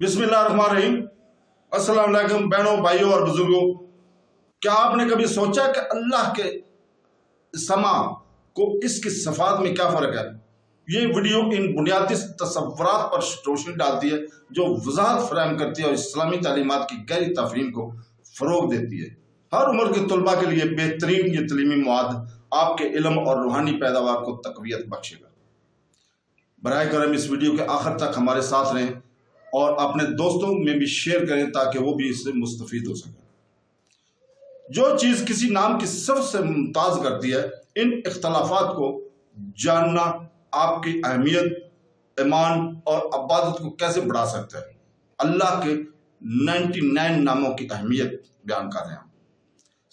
बिस्मिल्लाहिर्रहमानिर्रहीम। अस्सलाम वालेकुम बहनों, भाइयों और बुजुर्गों। क्या आपने कभी सोचा कि अल्लाह के समा को इसकी सफात में क्या फ़र्क है? ये वीडियो इन बुनियादी तसव्वुरात पर रोशनी डालती है जो वज़ाहत फराहम करती है और इस्लामी तालीमात की गहरी तफहीम को फ़रोग़ देती है। हर उम्र के तलबा के लिए बेहतरीन ये तलीमी मवाद आपके इल्म और रूहानी पैदावार को तक़वियत बख्शेगा। बराए करम इस वीडियो के आखिर तक हमारे साथ रहें और अपने दोस्तों में भी शेयर करें ताकि वो भी इससे मुस्तफ़ीद हो सकें। जो चीज़ किसी नाम की सिर्फ से मुमताज़ करती है, इन इख्तलाफात को जानना आपकी अहमियत, ईमान और इबादत को कैसे बढ़ा सकता है। अल्लाह के 99 नामों की अहमियत बयान कर रहे हैं।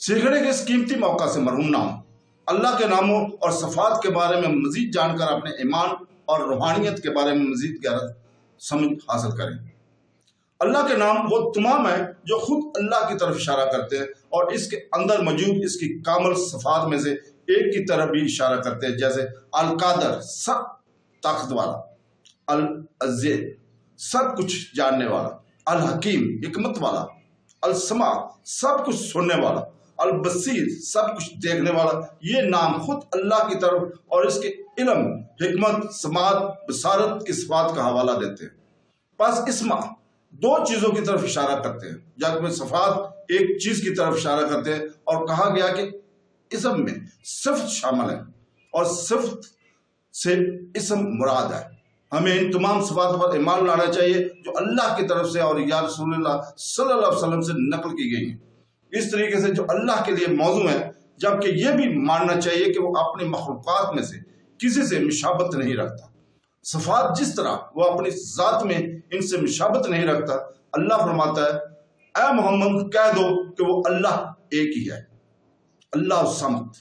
सीखने के इस कीमती मौका से मरहूम ना हो। अल्लाह के नामों और सफ़ात के बारे में मज़ीद जानकर अपने ईमान और रूहानियत के बारे में मज़ीद गहरा समझ हासिल करें। अल्लाह के नाम वो तमाम है जो खुद अल्लाह की तरफ इशारा करते हैं और इसके अंदर मौजूद इसकी कामल सफ़ात में से एक की तरफ भी इशारा करते हैं, जैसे अल कादर सब ताकत वाला, अल अज़ीज़ सब कुछ जानने वाला, अल हकीम हिकमत वाला, अल समा सब कुछ सुनने वाला, अल बसीर सब कुछ देखने वाला। ये नाम खुद अल्लाह की तरफ और इसके इल्म, हिकमत, समात, बसारत की सिफात का हवाला देते हैं। बस इसमा दो चीज़ों की तरफ इशारा करते हैं, जबकि सफ़ात एक चीज़ की तरफ इशारा करते हैं। और कहा गया कि इसम में सिफ्त शामिल है और सिफ्त से इसम मुराद है। हमें इन तमाम सिफात पर ईमान लाना चाहिए जो अल्लाह की तरफ से और या रसूलुल्लाह सल्लल्लाहु अलैहि वसल्लम से नकल की गई हैं, इस तरीके से जो अल्लाह के लिए मौजू है। जबकि यह भी मानना चाहिए कि वो अपनी मखलूक़ात में से किसी से मुशाबत नहीं रखता। सफ़ात जिस तरह वो अपनी ज़ात में इनसे मुशाबत नहीं रखता, अल्लाह फरमाता है ऐ मोहम्मद कह दो कि वो अल्लाह एक ही है। अल्लाह समद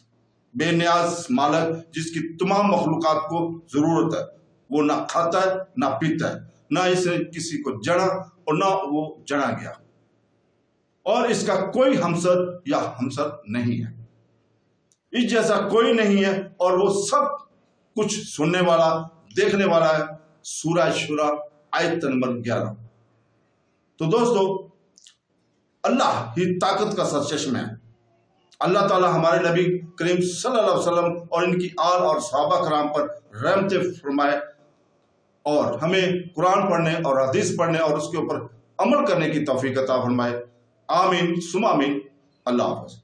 बेनियाज मालिक जिसकी तमाम मखलूक़ात को ज़रूरत है। वो ना खाता है ना पीता है, ना इसे किसी को जड़ा और ना वो जड़ा गया, और इसका कोई हमसर या हमसर नहीं है। इस जैसा कोई नहीं है और वो सब कुछ सुनने वाला, देखने वाला है। सूरह शुरा आयत नंबर 11। तो दोस्तों, अल्लाह ही ताकत का सरचश्मा है। अल्लाह ताला हमारे नबी करीम सल्लल्लाहु अलैहि वसल्लम और इनकी आल और सहाबा कराम पर रहमत फरमाए और हमें कुरान पढ़ने और हदीस पढ़ने और उसके ऊपर अमल करने की तौफीक अता फरमाए। आमीन सुमा आमीन। अल्लाह हाफ़िज़।